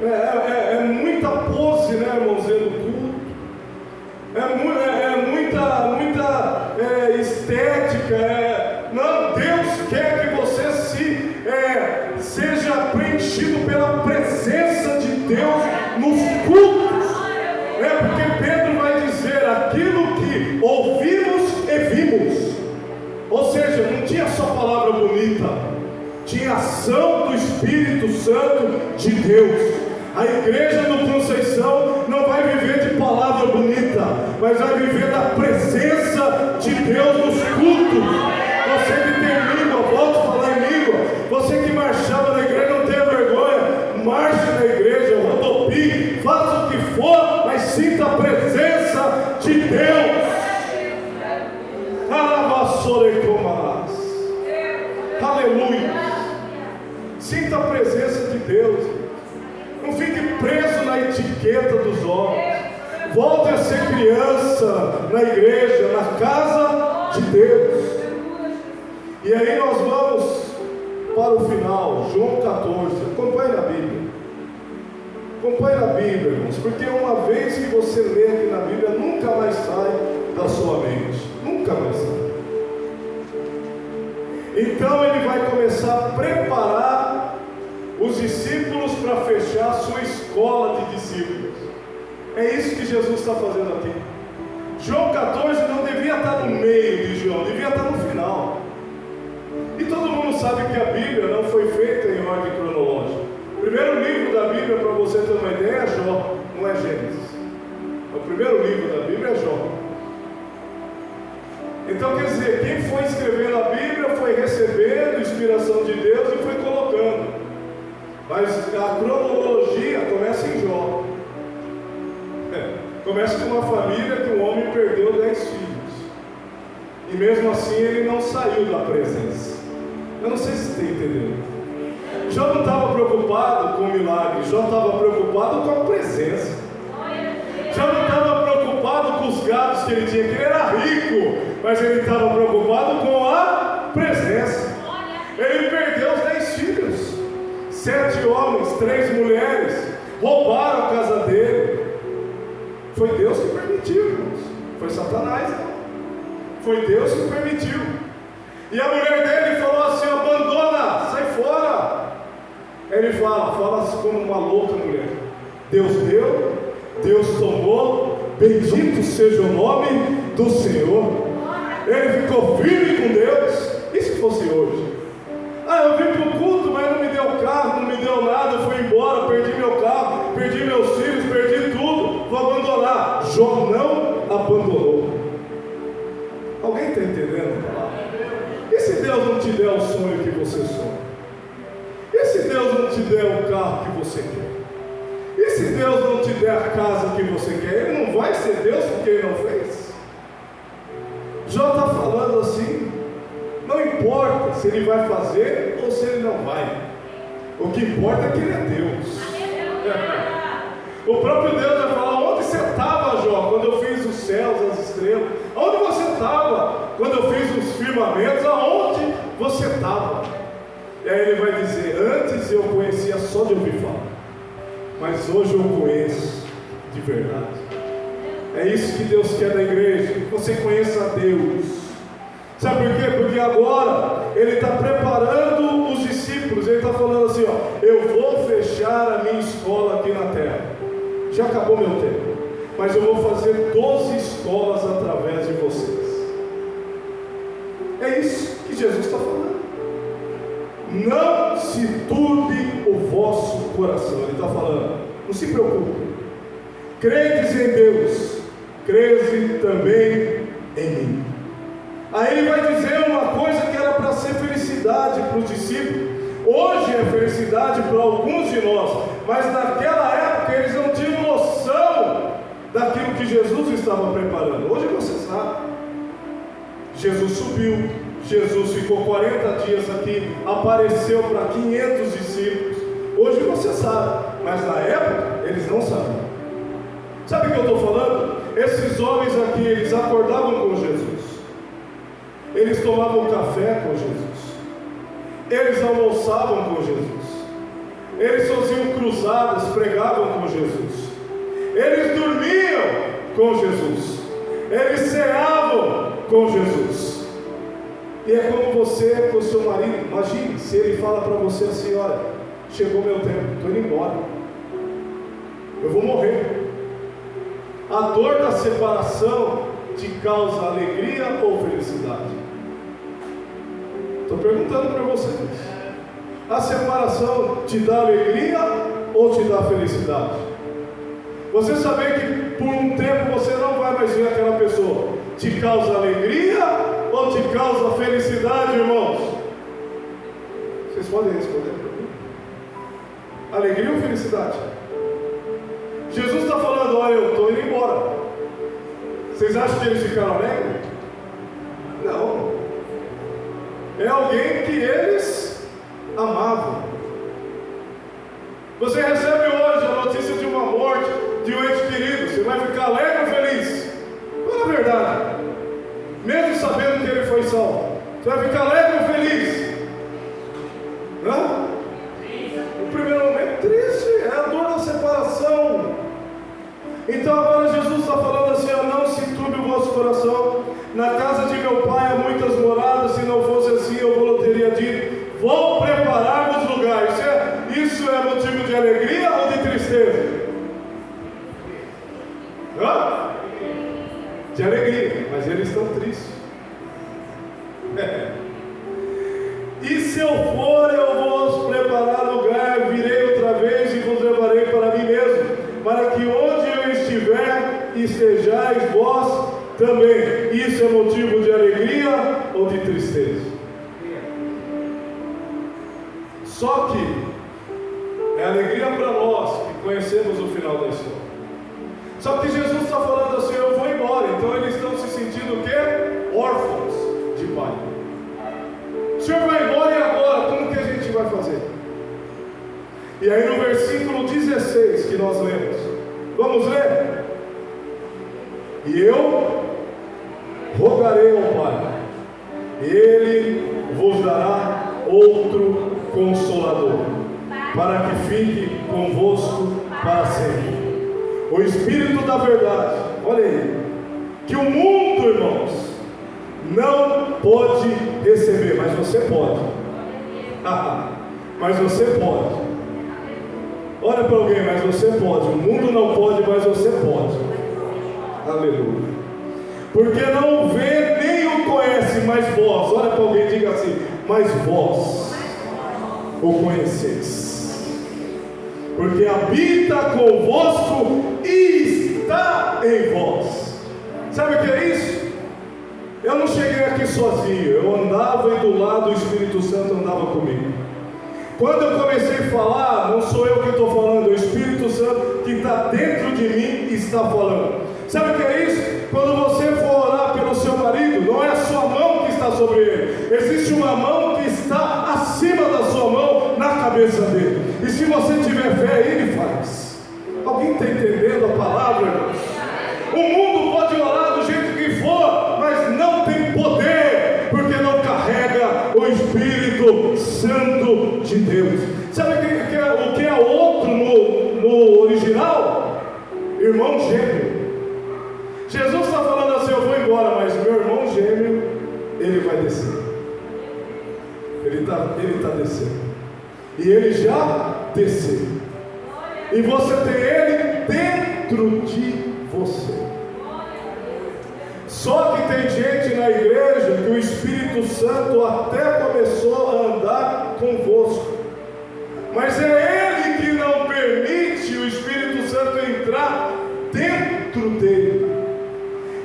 É muita pose, né, irmãozinho, do culto. É muita estética. Não, Deus quer que você seja preenchido pela presença de Deus nos cultos. Porque Pedro vai dizer: aquilo que ouvimos e vimos. Ou seja, não tinha só palavra bonita, tinha ação do Espírito Santo de Deus. A igreja do Conceição não vai viver de palavra bonita, mas vai viver da presença de Deus nos cultos. Você que tem língua, volta a falar em língua. Você que marchava na igreja, não tenha vergonha. Marche na igreja, rodopie, faça o que for, mas sinta a presença de Deus. Aleluia. Sinta a presença de Deus. Não fique preso na etiqueta dos homens. Volte a ser criança na igreja, na casa de Deus. E aí nós vamos para o final, João 14. Acompanhe na Bíblia. Acompanhe na Bíblia, irmãos, porque uma vez que você lê aqui na Bíblia, nunca mais sai da sua mente. Nunca mais sai. Então ele vai começar a preparar os discípulos para fechar a sua escola de discípulos. É isso que Jesus está fazendo aqui. João 14 não devia estar no meio de João, devia estar no final. E todo mundo sabe que a Bíblia não foi feita em ordem cronológica. O primeiro livro da Bíblia, para você ter uma ideia, é Jó, não é Gênesis. O primeiro livro da Bíblia é Jó. Então quer dizer, quem foi escrevendo a Bíblia foi recebendo inspiração de Deus e foi colocando. Mas a cronologia começa em Jó. Começa com uma família que um homem perdeu 10 filhos. E mesmo assim ele não saiu da presença. Eu não sei se você está entendendo. Jó não estava preocupado com o milagre, Jó estava preocupado com a presença. Jó não estava preocupado com os gados que ele tinha, que ele era rico, mas ele estava preocupado com a presença. Ele perdeu os 10 filhos. 7 homens, 3 mulheres roubaram a casa dele. Foi Deus que permitiu, irmãos. Foi Satanás, não. Foi Deus que permitiu. E a mulher dele falou assim: abandona, sai fora. Ele fala assim como uma louca mulher: Deus deu, Deus tomou, bendito seja o nome do Senhor. Ele ficou firme com Deus. E se fosse hoje? Eu vim para o culto, mas não me deu carro, não me deu nada, eu fui embora, perdi meu carro, perdi meus filhos, perdi tudo, vou abandonar. Jó não abandonou. Alguém está entendendo a palavra? E se Deus não te der o sonho que você sonha? E se Deus não te der o carro que você quer? se Deus não te der a casa que você quer, Ele não vai ser Deus porque Ele não fez? Jó está falando assim, não importa se Ele vai fazer ou se Ele não vai, o que importa é que Ele é Deus. O próprio Deus vai falar: onde você estava, Jó, quando eu fiz os céus, as estrelas? Onde você estava quando eu fiz os firmamentos? Aonde você estava? E aí Ele vai dizer: antes eu conhecia só de ouvir falar, mas hoje eu conheço de verdade. É isso que Deus quer da igreja, que você conheça a Deus. Sabe por quê? Porque agora Ele está preparando os discípulos. Ele está falando assim: ó, eu vou fechar a minha escola aqui na terra. Já acabou meu tempo, mas eu vou fazer 12 escolas através de vocês. É isso que Jesus está falando. Não se turbe o vosso coração. Ele está falando: não se preocupe, credes em Deus, crede também em mim. Aí Ele vai dizer uma coisa que era para ser felicidade para os discípulos. Hoje é felicidade para alguns de nós, mas naquela época eles não tinham noção daquilo que Jesus estava preparando. Hoje você sabe. Jesus subiu, Jesus ficou 40 dias aqui, apareceu para 500 discípulos. Hoje você sabe, mas na época eles não sabiam. Sabe o que eu estou falando? Esses homens aqui, eles acordavam com Jesus, eles tomavam café com Jesus, eles almoçavam com Jesus, eles faziam cruzadas, pregavam com Jesus, eles dormiam com Jesus, eles ceavam com Jesus. E é como você com o seu marido. Imagine se ele fala para você assim: olha, chegou meu tempo, estou indo embora, eu vou morrer. A dor da separação te causa alegria ou felicidade? Estou perguntando para vocês. A separação te dá alegria ou te dá felicidade? Você saber que por um tempo você não vai mais ver aquela pessoa, te causa alegria ou te causa felicidade, irmãos? Vocês podem responder para mim. Alegria ou felicidade? Jesus está falando: olha, eu estou indo embora. Vocês acham que eles ficaram alegres? Não. É alguém que eles amavam. Você recebe hoje a notícia de uma morte de um ente querido, você vai ficar alegre ou feliz? Fala a verdade. Mesmo sabendo que ele foi salvo, você vai ficar alegre ou feliz? Hã? No primeiro momento, triste, é a dor da separação. Então agora Jesus está falando assim: ó, não se turbe o vosso coração. Na casa de meu pai há muitas moradas, se não fosse assim eu teria dito: vou preparar-vos lugares. Isso é motivo de alegria ou de tristeza? Hã? De alegria, mas eles estão tristes. E se eu for, eu vou preparar lugar, virei outra vez e vos levarei para mim mesmo, para que onde eu estiver, estejais vós também. Isso é motivo de alegria ou de tristeza? Só que é alegria para nós que conhecemos o final da história. Só que Jesus está falando assim: eu vou embora. Então eles estão se sentindo o quê? Órfãos de pai. O Senhor vai embora, e agora? Como que a gente vai fazer? E aí no versículo 16 que nós lemos, vamos ler? E eu rogarei ao Pai, Ele vos dará outro Consolador, para que fique convosco para sempre. O Espírito da verdade, olha aí, que o mundo, irmãos, não pode receber, mas você pode. Mas você pode. Olha para alguém: mas você pode. O mundo não pode, mas você pode. Aleluia. Porque não vê nem o conhece, mas vós, olha para alguém e diga assim: mas vós o conheceis, porque habita convosco e está em vós. Sabe o que é isso? Eu não cheguei aqui sozinho, eu andava e do lado o Espírito Santo andava comigo. Quando eu comecei a falar, não sou eu que estou falando, é o Espírito Santo que está dentro de mim e está falando. Sabe o que é isso? Quando você for orar pelo seu marido, não é a sua mão que está sobre ele, existe uma mão que está acima da sua mão, na cabeça dele. E se você tiver fé, ele faz. Alguém está entendendo a palavra, irmãos? O mundo pode orar do jeito que for, mas não tem poder, porque não carrega o Espírito Santo de Deus. Sabe o que é outro no original? Irmão gêmeo. Jesus está falando assim: eu vou embora, mas meu irmão gêmeo, ele vai descer. Ele está descendo. E ele já desceu. E você tem ele dentro de você. Só que tem gente na igreja que o Espírito Santo até começou a andar convosco, mas é ele que não permite o Espírito Santo entrar dentro dele.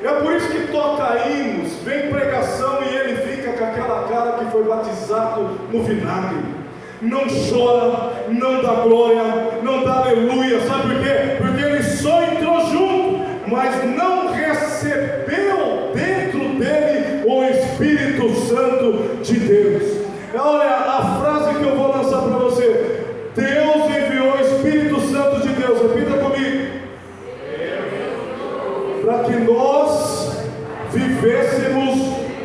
É por isso que toca hinos, vem pregação e ele fica com aquela cara que foi batizado no vinagre. Não chora, não dá glória, não dá aleluia. Sabe por quê? Porque ele só entrou junto, mas não recebeu dentro dele o Espírito Santo de Deus. Olha a frase que eu vou lançar para você: Deus enviou o Espírito Santo de Deus. Repita comigo: para que nós vivêssemos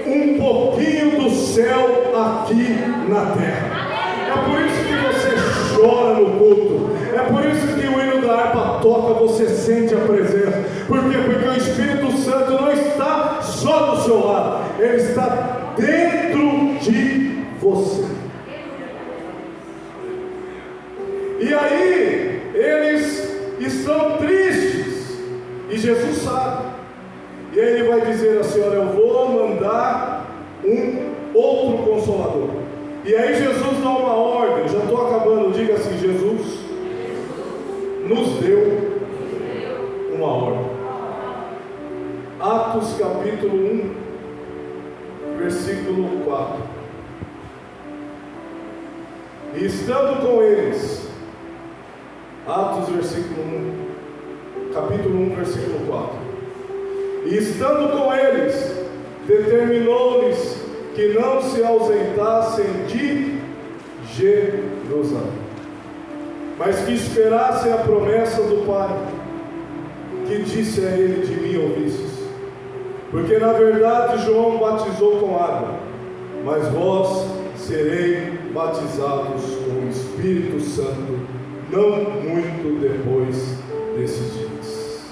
um pouquinho do céu aqui na terra. É por isso que você chora no culto. É por isso que o hino da harpa toca, você sente a presença. Por quê? Porque o Espírito Santo não está só do seu lado, ele está dentro de você. E aí eles estão tristes, e Jesus sabe. E aí ele vai dizer assim: olha, eu vou mandar um outro Consolador. E aí Jesus dá uma ordem, já estou acabando, diga assim: Jesus nos deu uma ordem. Atos capítulo 1, versículo 4. E estando com eles, Atos capítulo 1, versículo 4. E estando com eles, determinou-lhes que não se ausentassem de Jerusalém, mas que esperassem a promessa do Pai, que disse a ele: de mim ouvistes. Porque na verdade João batizou com água, mas vós sereis batizados com o Espírito Santo não muito depois desses dias.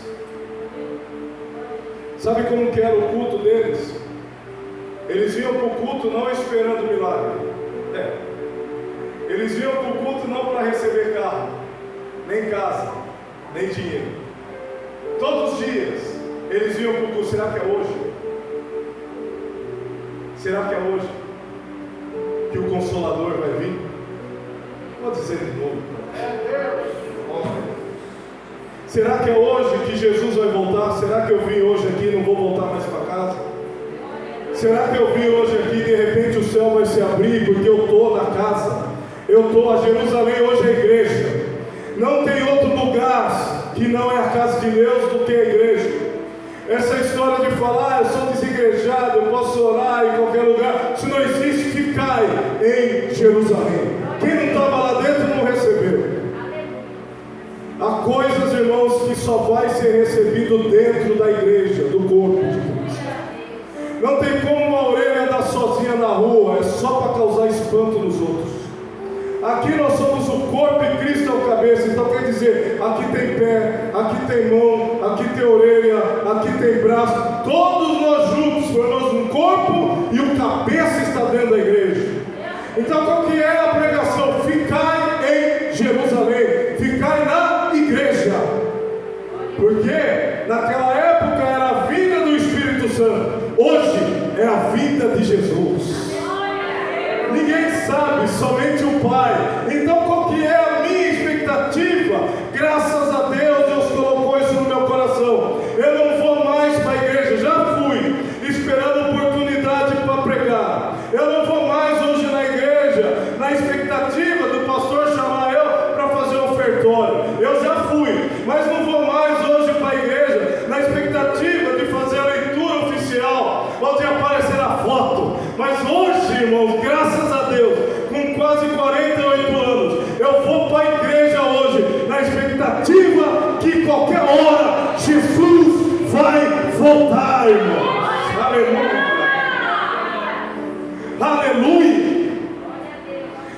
Sabe como que era o culto deles? Eles vinham para o culto não esperando milagre. Eles vinham para o culto não para receber carro, nem casa, nem dinheiro. Todos os dias eles vinham para o culto. Será que é hoje? Será que é hoje que o Consolador vai vir? Vou dizer de novo. Será que é hoje que Jesus vai voltar? Será que eu vim hoje aqui e não vou voltar mais para casa? Será que eu vim hoje aqui e de repente o céu vai se abrir porque eu estou na casa? Eu estou a Jerusalém, hoje é a igreja. Não tem outro lugar que não é a casa de Deus do que a igreja. Essa história de falar: eu sou desigrejado, eu posso orar em qualquer lugar, isso não existe. Ficai em Jerusalém. Quem não estava lá dentro não recebeu. Há coisas, irmãos, que só vai ser recebido dentro da igreja, do corpo de Cristo. Não tem como uma orelha andar sozinha na rua, é só para causar espanto nos outros. Aqui nós somos o corpo e Cristo é o cabeça. Então quer dizer, aqui tem pé, aqui tem mão, aqui tem orelha, aqui tem braço. Todos nós juntos formamos um corpo e o cabeça está dentro da igreja. Então qual que é a pregação? Ficai em Jerusalém, ficai na igreja. Porque naquela época era a vinda do Espírito Santo, hoje é a vinda de Jesus. Ninguém sabe, somente o Pai. Então qual que é a minha expectativa? Graças a Deus, Deus colocou isso no meu coração. Eu não vou mais para a igreja, já fui, esperando oportunidade para pregar. Eu não vou mais hoje na igreja, na expectativa do pastor quase 48 anos. Eu vou para a igreja hoje, na expectativa que qualquer hora Jesus vai voltar, irmãos. Aleluia. Aleluia.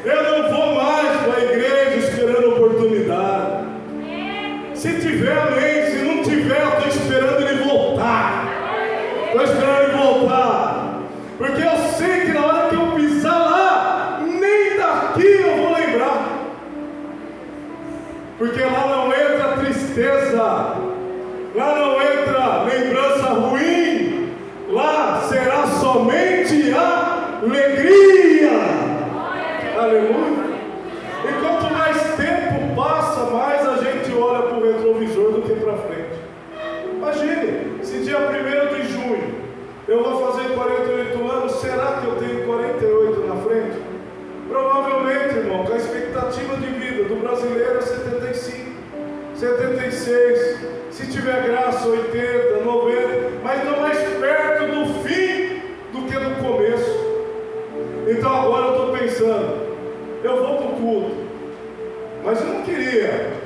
Eu não vou mais para a igreja esperando oportunidade. Se tiver, amém. Se não tiver, eu estou esperando ele voltar. Estou esperando ele voltar. Porque eu sei que na hora que eu pisar lá, nem daqui eu vou lembrar. Porque lá não entra tristeza, lá não entra lembrança ruim, lá será somente a alegria. Aleluia. E quanto mais tempo passa, mais a gente olha para o retrovisor do que para frente. Imagine, se dia 1º de junho eu vou fazer 48 anos, será que eu tenho 48 na frente? Provavelmente, irmão, que a expectativa de vida do brasileiro é 75, 76, se tiver graça 80, 90, mas estou mais perto do fim do que do começo. Então agora eu estou pensando, eu vou para o culto, mas eu não queria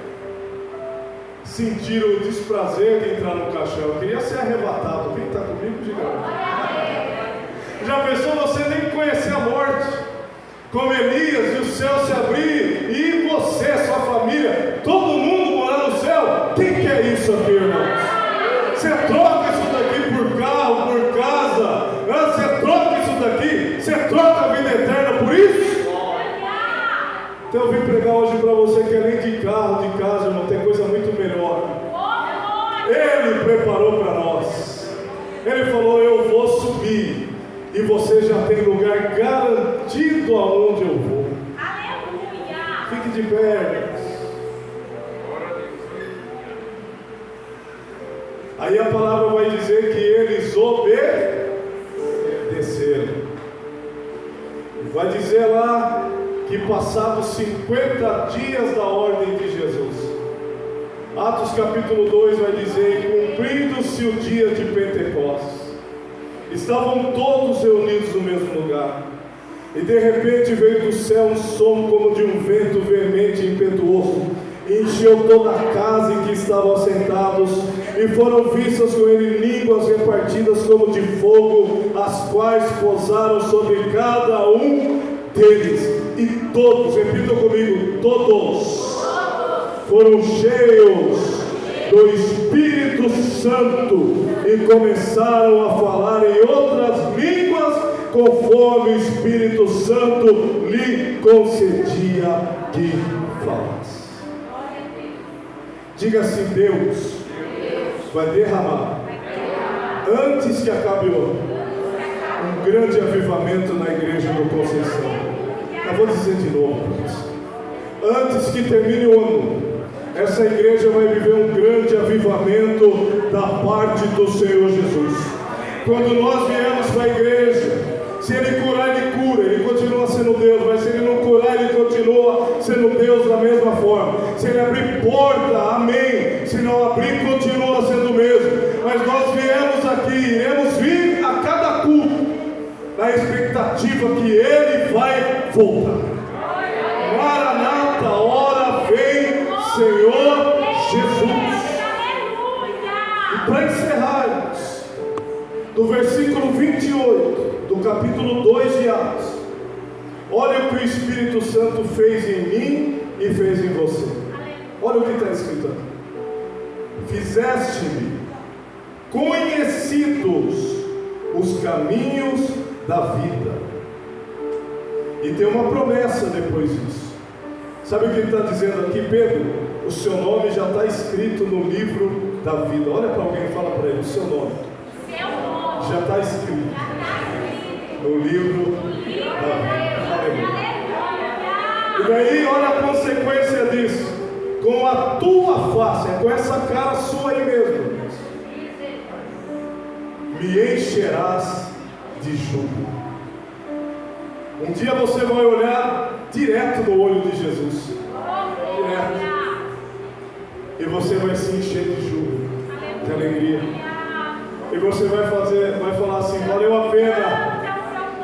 sentir o desprazer de entrar no caixão, eu queria ser arrebatado. Quem está comigo, diga. Já pensou você nem conhecer a morte, como Elias, e o céu se abrir, e você, sua família, todo mundo morar no céu? Quem quer isso aqui, irmãos? Você troca isso daqui por carro, por casa, você troca isso daqui, você troca a vida eterna por isso? Então eu vim pregar hoje para você que além de carro, de casa, irmão, tem coisa muito melhor. Ele preparou para nós. Ele falou, eu vou subir, e você já tem lugar garantido aonde eu vou. Aleluia! Fique de pé. Aí a palavra vai dizer que eles obedeceram. Vai dizer lá que passados 50 dias da ordem de Jesus, Atos capítulo 2 vai dizer, cumprindo-se o dia de Pentecostes, estavam todos reunidos no mesmo lugar, e de repente veio do céu um som como de um vento veemente e impetuoso, e encheu toda a casa em que estavam assentados, e foram vistas com ele línguas repartidas como de fogo, as quais pousaram sobre cada um deles, e todos, repitam comigo, todos foram cheios do Espírito Santo e começaram a falar em outras línguas, conforme o Espírito Santo lhe concedia que falasse. Diga assim, Deus vai derramar, antes que acabe o ano, um grande avivamento na igreja do Conceição. Eu vou dizer de novo, antes que termine o ano, essa igreja vai viver um grande avivamento da parte do Senhor Jesus. Quando nós viemos para a igreja, se Ele curar, Ele cura, Ele continua sendo Deus, mas se Ele não curar, Ele continua sendo Deus da mesma forma. Se Ele abrir porta, amém. Se não abrir, continua sendo o mesmo. Mas nós viemos aqui, iremos vir a cada culto, na expectativa que Ele vai voltar. Maranata, ora vem, Senhor Jesus. E para encerrarmos, do versículo 28 do capítulo 2 de Atos, olha o que o Espírito Santo fez em mim e fez em você. Olha o que está escrito aqui: fizeste-me conhecidos os caminhos da vida. E tem uma promessa depois disso. Sabe o que ele está dizendo aqui, Pedro? O seu nome já está escrito no livro da vida. Olha para alguém e fala para ele: o seu nome já está escrito no livro da vida. E daí, olha a consequência disso: com a tua face, é com essa cara sua aí mesmo, me encherás de júbilo. Um dia você vai olhar direto no olho de Jesus, direto, e você vai se encher de júbilo, de alegria, e você vai falar assim: valeu a pena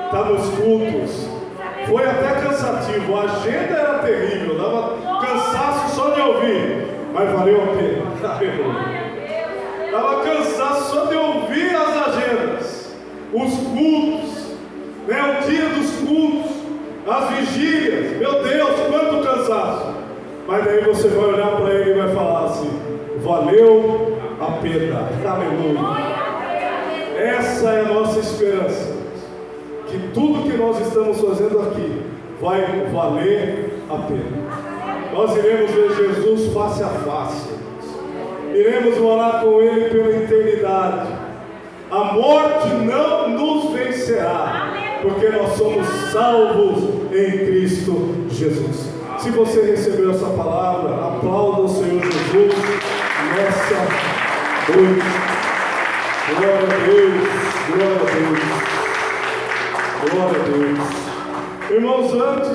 estar nos cultos, Foi até cansativo, a agenda era terrível, dava cansaço só de ouvir, mas valeu a pena. Dava cansaço só de ouvir as agendas, os cultos, né, o dia dos cultos, as vigílias. Meu Deus, quanto cansaço! Mas daí você vai olhar para ele e vai falar assim: valeu a pena. Aleluia. Essa é a nossa esperança, que tudo que nós estamos fazendo aqui vai valer a pena. Nós iremos ver Jesus face a face, iremos morar com Ele pela eternidade. A morte não nos vencerá, porque nós somos salvos em Cristo Jesus. Se você recebeu essa palavra, aplauda o Senhor Jesus nessa noite. Glória a Deus, glória a Deus, glória a Deus. Irmãos, antes